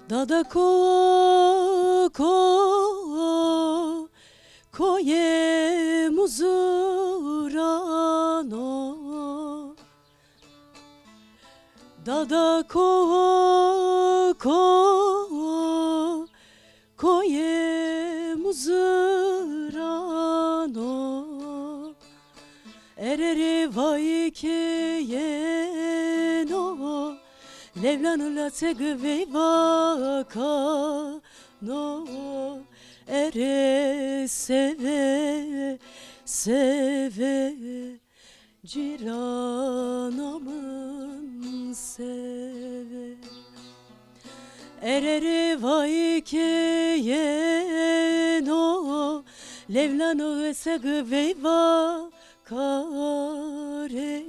Dada ko koye muzurano, Dada ko koye muzurano, Erere vai ke yeno Levlanu la tegve vaka no, ere seve seve ciranamın seve, erere vai ke yeno Levlanu tegve vaka re,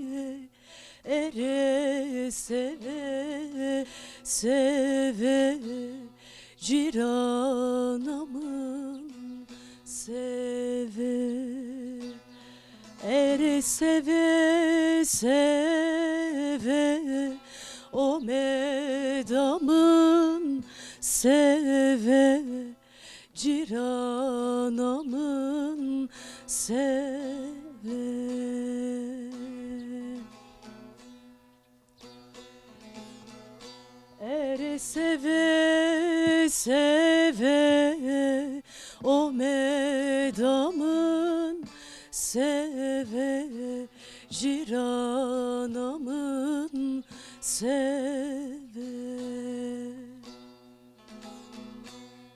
ere seve seve ciranamın seve, ere seve seve o medamın seve ciranamın seve. Ere seve seve o medamın seve ciranamın seve.